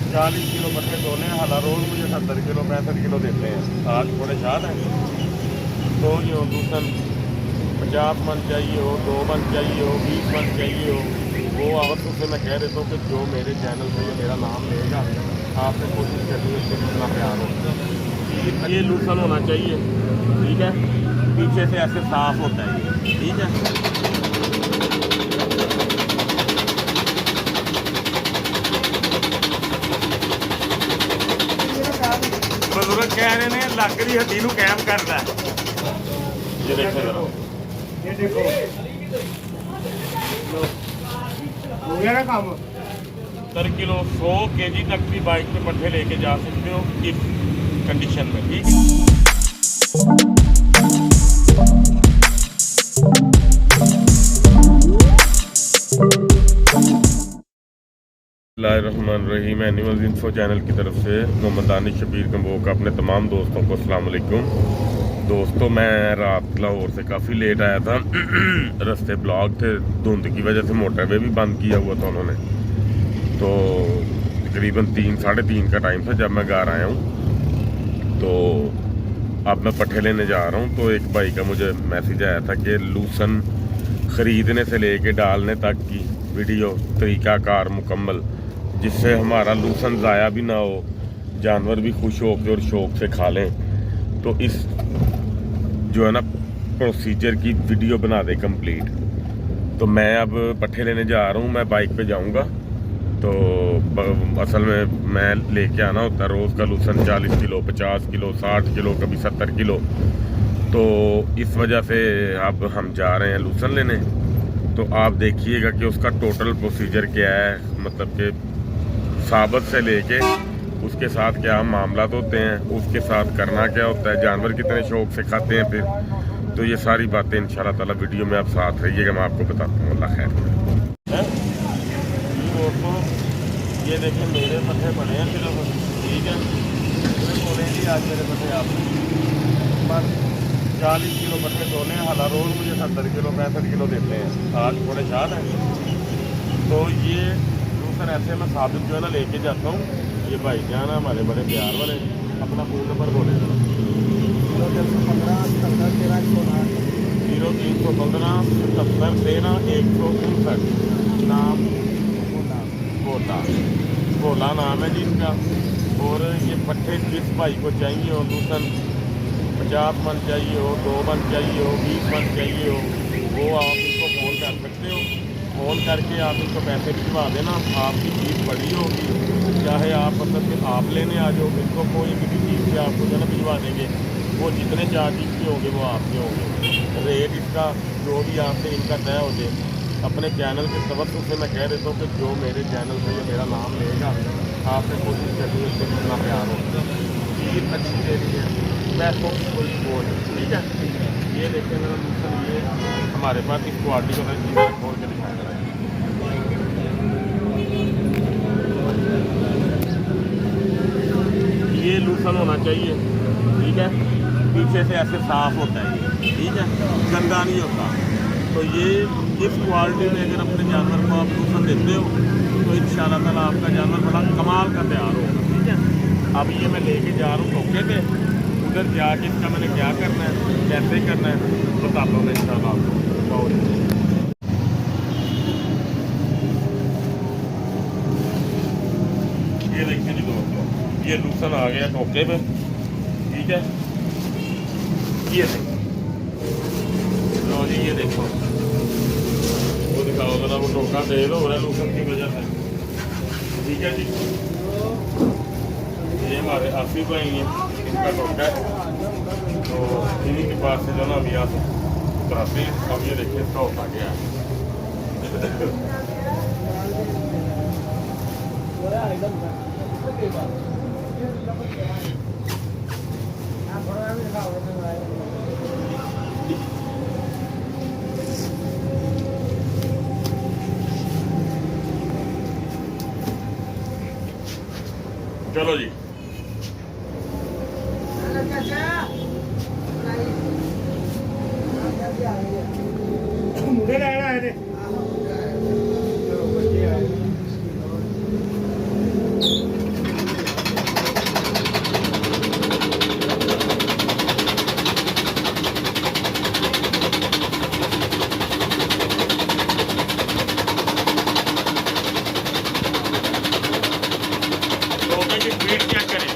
40 kilo पट्टे तोले हैं। हाला रोज़ मुझे 70 किलो 65 किलो देते हैं। आज थोड़े शाद हैं। तो ये दूसर 50 मन चाहिए हो, 2 मन चाहिए हो, 20 मन चाहिए हो, वो आवत से मैं कह देता हूँ कि जो मेरे चैनल पे मेरा नाम लेगा आपने कोशिश करनी है उससे कितना प्यार हो। ये लूसन होना चाहिए, ठीक है। पीछे से ऐसे साफ होता है, ठीक है। बुजुर्ग कह रहे हैं लग रही हड्डी को कायम करता है। ये देखो जरा, ये देखो हो गया ना काम। 70 किलो 100 kg तक भी बाइक पे पट्टे लेके जा सकते हो इस कंडीशन में, ठीक है। बिस्मिल्लाहिर्रहमानिर्रहीम। एनिमल्स इन्फो चैनल की तरफ से मोहम्मद दानिश शबीर कंबोक अपने तमाम दोस्तों को अस्सलाम वालेकुम। दोस्तों मैं रात लाहौर से काफ़ी लेट आया था। रास्ते ब्लॉक थे, धुंध की वजह से मोटरवे भी बंद किया हुआ था उन्होंने। तो तकरीबन 3 साढ़े 3 का टाइम था जब मैं घर आया हूँ। तो अब मैं पट्टे लेने जा रहा हूँ। तो एक भाई का मुझे मैसेज आया था कि लूसन ख़रीदने से लेके डालने तक की वीडियो तरीक़ाकार मुकम्मल, जिससे हमारा लूसन ज़ाया भी ना हो, जानवर भी खुश हो के और शौक़ से खा लें। तो इस जो है ना प्रोसीजर की वीडियो बना दे कंप्लीट। तो मैं अब पट्टे लेने जा रहा हूँ, मैं बाइक पे जाऊँगा। तो असल में मैं लेके आना होता है रोज़ का लूसन 40 किलो 50 किलो 60 किलो कभी 70 किलो। तो इस वजह से अब हम जा रहे हैं लूसन लेने। तो आप देखिएगा कि उसका टोटल प्रोसीजर क्या है, मतलब कि साबत से लेके उसके साथ क्या मामला होते हैं, उसके साथ करना क्या होता है, जानवर कितने शौक से खाते हैं फिर। तो ये सारी बातें इंशाल्लाह ताला वीडियो में आप साथ रहिएगा, मैं आपको बताता हूँ। अल्लाह खैर। दोस्तों ये देखिए मेरे पट्टे बने हैं सिर्फ, ठीक है। बोले जी आज मेरे पट्टे आप बस 40 किलो पट्टे तोले हैं। हाला रोज़ मुझे 70 किलो 65 किलो देते हैं। आज थोड़े शाद हैं। तो ये दूसरा ऐसे मैं साबित जो है ना लेके जाता हूँ। ये भाई जान हमारे बड़े प्यार वाले, अपना फ़ोन नंबर बोले 0315 77 13 0315 77 13 159। नाम भोला, भोला नाम है जिसका। और ये पट्टे जिस भाई को चाहिए हो, दूसर 50 मन चाहिए हो, 2 मन चाहिए हो, 20 मन चाहिए हो, वो आप इनको फ़ोन कर सकते हो। फ़ोन करके आप इनको पैसे भिजवा देना। आपकी चीज़ बड़ी होगी, चाहे आप मतलब कि आप लेने आ जाओ, इनको कोई किसी चीज़ से आपको जो ना भिजवा देंगे। वो जितने चार्जेस के होंगे वो आपके होंगे। रेट इसका जो भी आपसे इनका तय हो जाए। अपने चैनल के तवज्जो से मैं कह देता हूँ कि जो मेरे चैनल पे मेरा नाम लेगा आपने कोशिश करनी है उससे कितना प्यार हो। चीज़ अच्छी देनी है, पैसों की कोई वो नहीं, ठीक है। ये देखिए मेरा दूसरा ये हमारे पास इस क्वालिटी को मैं खोल के दिखाया है। ये लूसन होना चाहिए, ठीक है। पीछे से ऐसे साफ होता है, ठीक है, गंदा नहीं होता। तो ये इस क्वालिटी में अगर अपने जानवर को आप लूसन देते हो तो इंशाल्लाह ताला आपका जानवर बड़ा कमाल का तैयार होगा, ठीक है। अब ये मैं लेके जा रहा हूँ टोके पे, उधर जाके इसका मैंने क्या करना है कैसे करना है बताता हूँ इंशाल्लाह आपको। ये देखिए जी दोस्तों, ये लूसन आ गया टोके पे, ठीक है। ये देखो लो जी, ये देखो वो दिखाओ जरा, वो टोका तेज हो रहा है लूसन की वजह से, ठीक है जी। ये हमारे आसिफ भाई हैं, इनका टोका है। तो इन्हीं के पास से जो ना अभी आप कराते हैं। अब ये देखिए इसका होता गया है। चलो जी, मुझे लेना है इसकी स्पीड चेक करें।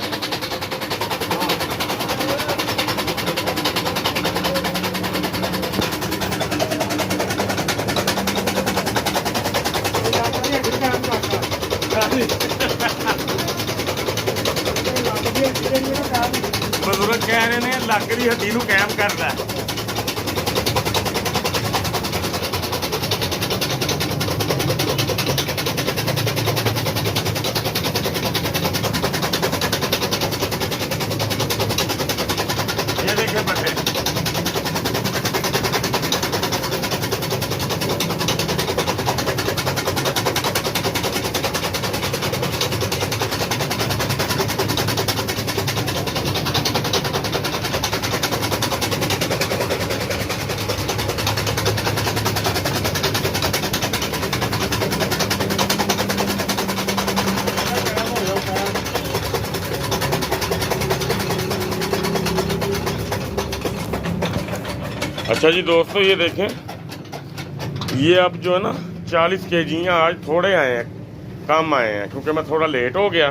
बजुर्ग कह रहे ने लग रही हड्डी नूं कायम करदा है। ये देखें पट्टे, अच्छा जी दोस्तों, ये देखें, ये अब जो है ना 40 kg आज थोड़े आए हैं, कम आए हैं क्योंकि मैं थोड़ा लेट हो गया,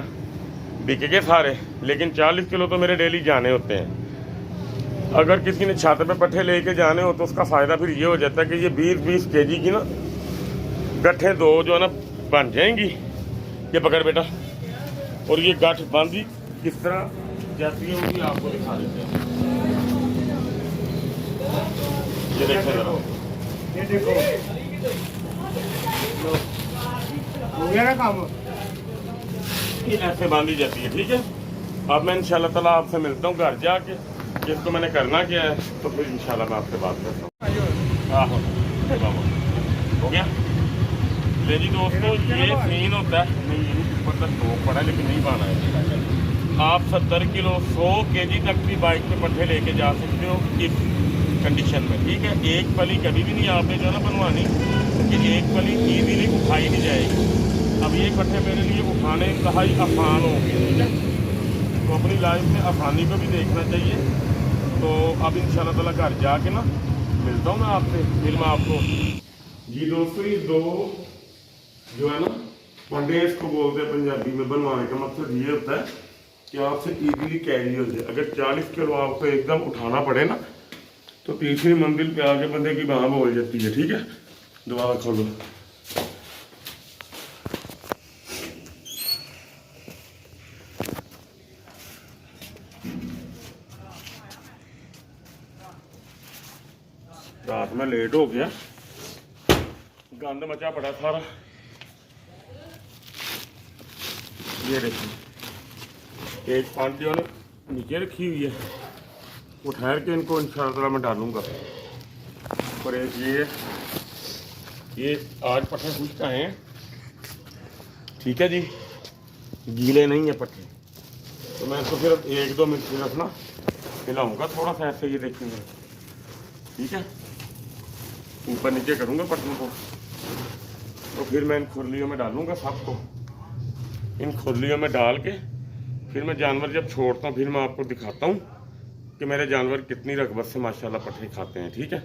बिक गए सारे। लेकिन 40 किलो तो मेरे डेली जाने होते हैं। अगर किसी ने छत पे पट्ठे लेके जाने हो तो उसका फ़ायदा फिर ये हो जाता है कि ये 20-20 kg की ना गट्ठे दो जो है ना बन जाएंगी। ये पकड़ बेटा, और ये गांठ बांधी किस तरह जाती है वो भी आपको दिखा देते हैं। ये देखो जरा, ये देखो हो गया ना काम। ये ऐसे बांधी जाती है, ठीक है। अब मैं इंशाल्लाह ताला आपसे मिलता हूँ घर जाके, जिसको मैंने करना क्या है, तो फिर इंशाल्लाह मैं आपसे बात करता हूँ। आहो हो गया। ले जी दोस्तों, ये सीन होता है, नहीं ये मतलब शौक पड़ा है लेकिन नहीं पाना है। आप 70 किलो 100 kg तक भी बाइक पे पट्ठे लेके जा सकते हो इस कंडीशन में, ठीक है। एक पली कभी भी नहीं आपने जो है ना बनवानी, क्योंकि एक पली ईजीली उठाई नहीं जाएगी। अब ये पट्ठे मेरे लिए उठाने इंतहाई आसान हो गए, ठीक है। तो अपनी लाइफ में आसानी को भी देखना चाहिए। तो अब इंशाल्लाह ताला घर जाके ना मिलता हूँ मैं आपसे, फिर मैं आपको। जी दोस्तों, ये दो जो है ना पंडे इसको बोलते हैं पंजाबी में, बनवाने का मकसद ये होता है कि आपसे ईजीली कैरी हो जाए। अगर 40 किलो आपको एकदम उठाना पड़े ना, तो तीसरी मंजिल पे आके बंदे की बाँह बोल जाती है, ठीक है। दोबारा खोलो। रात में लेट हो गया, गंद मचा पड़ा सारा। ये देखिए, एक पानी जो है नीचे रखी हुई है, वो ठहर के इनको इंशाल्लाह मैं डालूंगा। और एक ये आज पट्ठे खुश्क आए हैं, ठीक है जी, गीले नहीं है पट्ठे। तो मैं इसको फिर 1-2 मिनट सिर्फ ना हिलाऊंगा थोड़ा सा, ऐसे ये देखेंगे, ठीक है। ऊपर नीचे करूँगा पट्टों को, तो फिर मैं इन खुरलियों में डालूंगा सबको। इन खुरलियों में डाल के फिर मैं जानवर जब छोड़ता हूँ, फिर मैं आपको दिखाता हूँ कि मेरे जानवर कितनी रगबत से माशाल्लाह पट्ठे खाते हैं, ठीक है।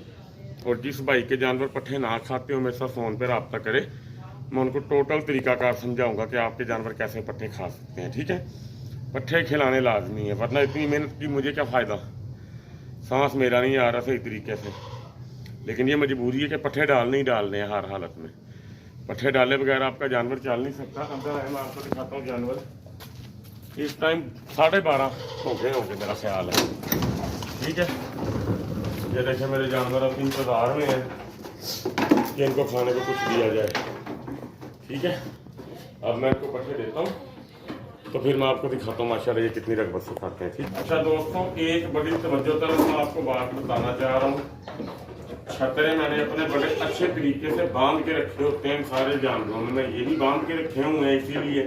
और जिस भाई के जानवर पट्ठे ना खाते हो, मेरे साथ फ़ोन पे रब्ता करे, मैं उनको टोटल तरीकाकार समझाऊंगा कि आपके जानवर कैसे पट्ठे खा सकते हैं, ठीक है। पट्ठे खिलाने लाजमी है, वरना इतनी मेहनत की मुझे क्या फ़ायदा। सांस मेरा नहीं आ रहा सही तरीके से, लेकिन ये मजबूरी है कि पट्ठे डालने ही डालने हैं हर हालत में। पट्ठे डाले बगैर आपका जानवर चल नहीं सकता। अंदर है, मैं आपको दिखाता हूँ जानवर। इस टाइम 12:30 हो गए होंगे मेरा ख्याल है, ठीक है। ये देखें मेरे जानवर अब इंतज़ार में हैं कि इनको खाने को कुछ दिया जाए, ठीक है। अब मैं इनको पट्ठे देता हूँ, तो फिर मैं आपको दिखाता हूँ माशाल्लाह ये कितनी रगबत से खाते हैं, ठीक। अच्छा दोस्तों, एक बड़ी तवज्जो तरफ मैं आपको बात बताना चाह रहा हूँ। छतरे मैंने अपने बड़े अच्छे तरीके से बांध के रखे होते हैं सारे जानवरों में। मैं यही बांध के रखे हुए हैं इसीलिए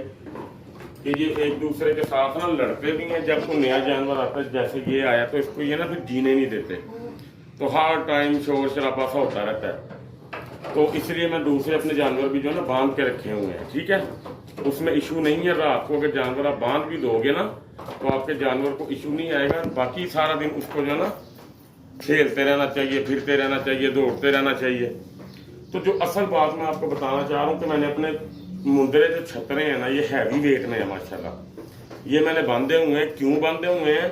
कि ये एक दूसरे के साथ ना लड़ते भी हैं। जब कोई नया जानवर आता है, जैसे ये आया, तो इसको ये ना फिर जीने नहीं देते, तो हर टाइम शोर शराबा सा होता रहता है। तो इसलिए मैं दूसरे अपने जानवर भी जो है ना बांध के रखे हुए हैं, ठीक है। उसमें इशू नहीं है। रात को अगर जानवर आप बांध भी दोगे ना, तो आपके जानवर को इशू नहीं आएगा। बाकी सारा दिन उसको जो है ना खेलते रहना चाहिए, फिरते रहना चाहिए, दौड़ते रहना चाहिए। तो जो असल बात मैं आपको बताना चाह रहा हूँ कि मैंने अपने मुंदरे जो छतरे हैं ना, ये हैवी वेट में है माशाल्लाह। ये मैंने बांधे हुए हैं। क्यों बांधे हुए हैं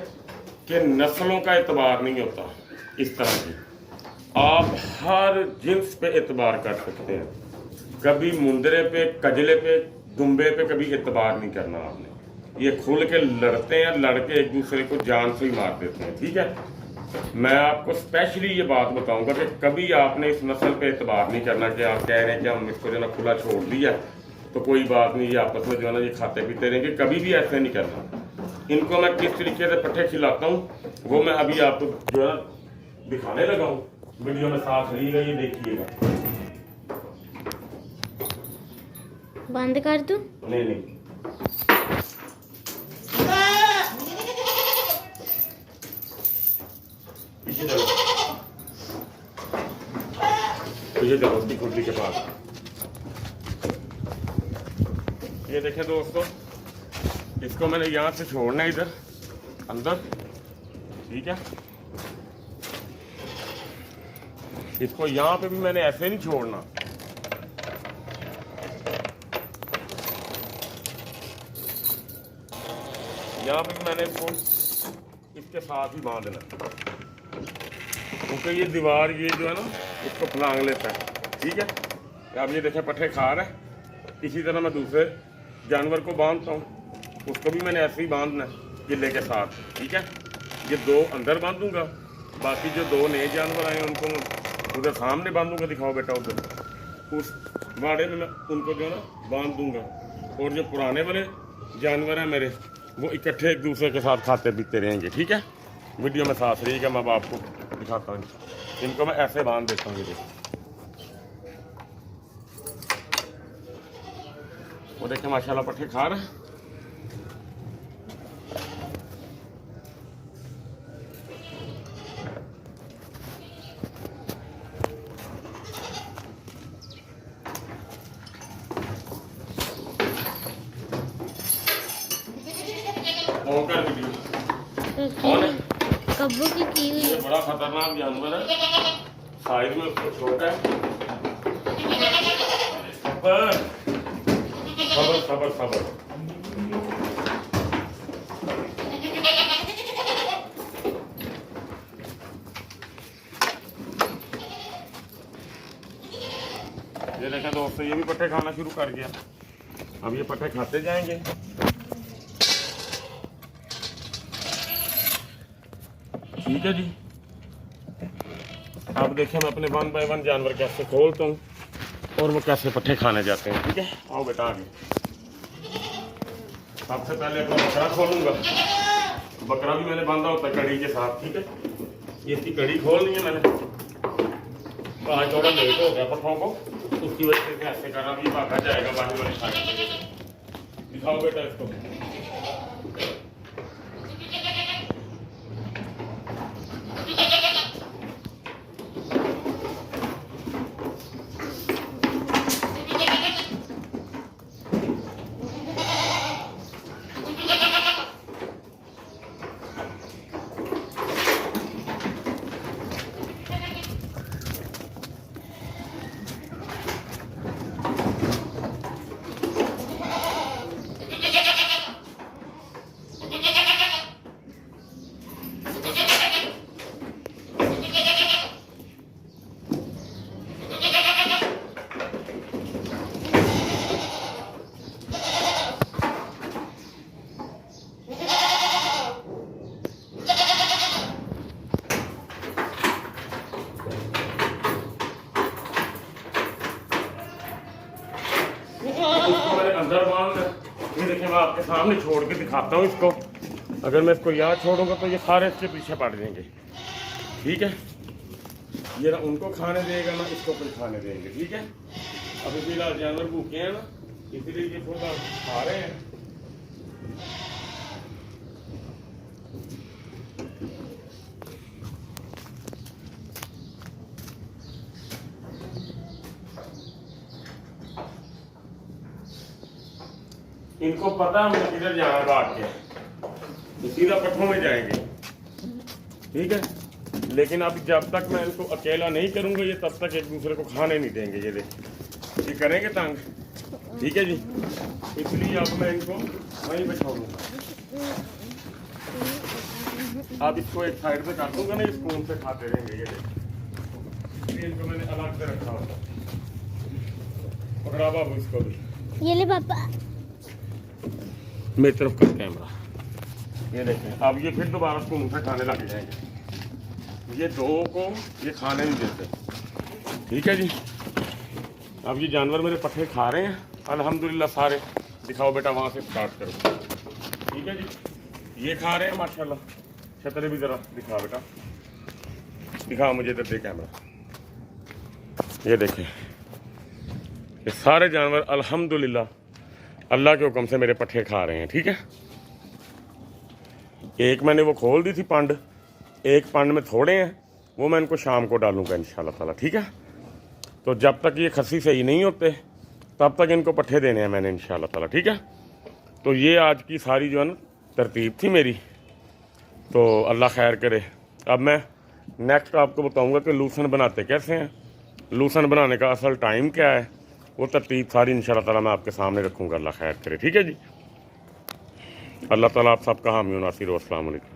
कि नस्लों का एतबार नहीं होता इस तरह की। आप हर जिन्स पे एतबार कर सकते हैं, कभी मुंदरे पे, कजले पे, दुम्बे पे कभी एतबार नहीं करना आपने। ये खुल के लड़ते हैं, लड़के एक दूसरे को जान से ही मार देते हैं। ठीक है, मैं आपको स्पेशली ये बात बताऊंगा कि कभी आपने इस नस्ल पे एतबार नहीं करना कि आप कह रहे हैं कि हम इसको जो ना खुला छोड़ दिया तो कोई बात नहीं, ये आपस में जो है ना ये खाते पीते रहेंगे। कभी भी ऐसे नहीं करना। इनको मैं किस तरीके से पट्ठे खिलाता हूँ वो मैं अभी आपको जो है ना दिखाने लगा हूँ। वीडियो में साथ रहिएगा, ये देखिएगा। बंद कर दूं? नहीं नहीं, पीछे चलो, पीछे चलो उसकी खुदी के पास। ये देखें दोस्तों, इसको मैंने यहाँ से छोड़ना है इधर अंदर। ठीक है, इसको यहाँ पे भी मैंने ऐसे नहीं छोड़ना। यहाँ पे भी मैंने इसको इसके साथ ही बांध देना, क्योंकि ये दीवार ये जो है ना इसको फलांग लेता है। ठीक है, अब ये देखें पट्ठे खा रहा है। इसी तरह मैं दूसरे जानवर को बांधता हूँ, उसको भी मैंने ऐसे ही बांधना है गिले के साथ। ठीक है, ये दो अंदर बांधूंगा, बाकी जो दो नए जानवर आए हैं उनको उधर सामने बांधूंगा। दिखाओ बेटा, उधर उस बाड़े में मैं उनको जो है ना बांध दूंगा। और जो पुराने वाले जानवर हैं मेरे, वो इकट्ठे एक दूसरे के साथ खाते पीते रहेंगे। ठीक है, वीडियो में साथ रहिएगा, मैं आपको दिखाता हूँ। इनको मैं ऐसे बांध देता हूँ। ये वो देखें माशाल्लाह पट्ठे खा रहे हैं। कब्बू की हुई ये बड़ा खतरनाक जानवर है, साइड में उसको छोटा है। सबर सबर सबर सबर। ये देखें दोस्तों, ये भी पट्टे खाना शुरू कर गया। अब ये पट्टे खाते जाएंगे। ठीक है जी, अब देखिए मैं अपने 1 बाय 1 जानवर कैसे खोलता हूँ और वो कैसे पट्ठे खाने जाते हैं। ठीक है, आओ बेटा आगे। सबसे पहले अपना बकरा खोलूंगा। बकरा भी मैंने बांधा होता है कड़ी के साथ। ठीक है, ये इसकी कड़ी खोलनी है मैंने। आज थोड़ा लेट हो गया पट्ठों को, उसकी वजह से ऐसे कर रहा हूँ। ये भागा जाएगा बाकी वाले खाने। दिखाओ बेटा इसको। अंदर बांध। ये देखिए मैं आपके सामने छोड़ के दिखाता हूँ इसको। अगर मैं इसको यहाँ छोड़ूंगा तो ये सारे इसके पीछे पड़ जाएंगे। ठीक है, ये ना उनको खाने देगा ना इसको फिर खाने देंगे। ठीक है, अभी फिलहाल जानवर भूखे हैं ना, इसलिए ये थोड़ा खा रहे हैं। इनको पता है मुझे किधर जाना भाग के, तो सीधा पट्ठों में जाएंगे। ठीक है, लेकिन अब जब तक मैं इनको अकेला नहीं करूंगा ये तब तक एक दूसरे को खाने नहीं देंगे। ये देख, ये करेंगे तंग। ठीक है जी, इसलिए अब मैं इनको वहीं पे छोड़ूंगा। अब इसको एक साइड पे कर दूंगा ना, स्पून से खाते रहेंगे। ये देखो इनको मैंने अलग से रखा होगा। पकड़ा बाबू इसको भी, ये ले पापा। मेरी तरफ कर कैमरा। ये देखें, अब ये फिर दोबारा स्पून से खाने लग जाएंगे। ये दो को ये खाने नहीं देते। ठीक है जी, अब ये जानवर मेरे पट्ठे खा रहे हैं अल्हम्दुलिल्लाह सारे। दिखाओ बेटा, वहाँ से स्टार्ट करो। ठीक है जी, ये खा रहे हैं माशाल्लाह। छतरे भी ज़रा दिखा बेटा, दिखा मुझे इधर दे कैमरा। ये देखें, ये सारे जानवर अल्हम्दुलिल्लाह अल्लाह के हुक्म से मेरे पट्ठे खा रहे हैं। ठीक है, एक मैंने वो खोल दी थी पंड, एक पंड में थोड़े हैं, वो मैं इनको शाम को डालूंगा इंशाल्लाह ताला। ठीक है, तो जब तक ये खस्सी सही नहीं होते तब तक इनको पट्ठे देने हैं मैंने इंशाल्लाह ताला। ठीक है, तो ये आज की सारी जो है ना तरतीब थी मेरी, तो अल्लाह खैर करे। अब मैं नेक्स्ट आपको बताऊंगा कि लूसन बनाते कैसे हैं, लूसन बनाने का असल टाइम क्या है, वो तरतीब सारी इंशाल्लाह ताला मैं आपके सामने रखूँगा। अल्लाह खैर करे। ठीक है जी, अल्लाह ताला आप सबका हामी नासिर। अस्सलाम वालेकुम।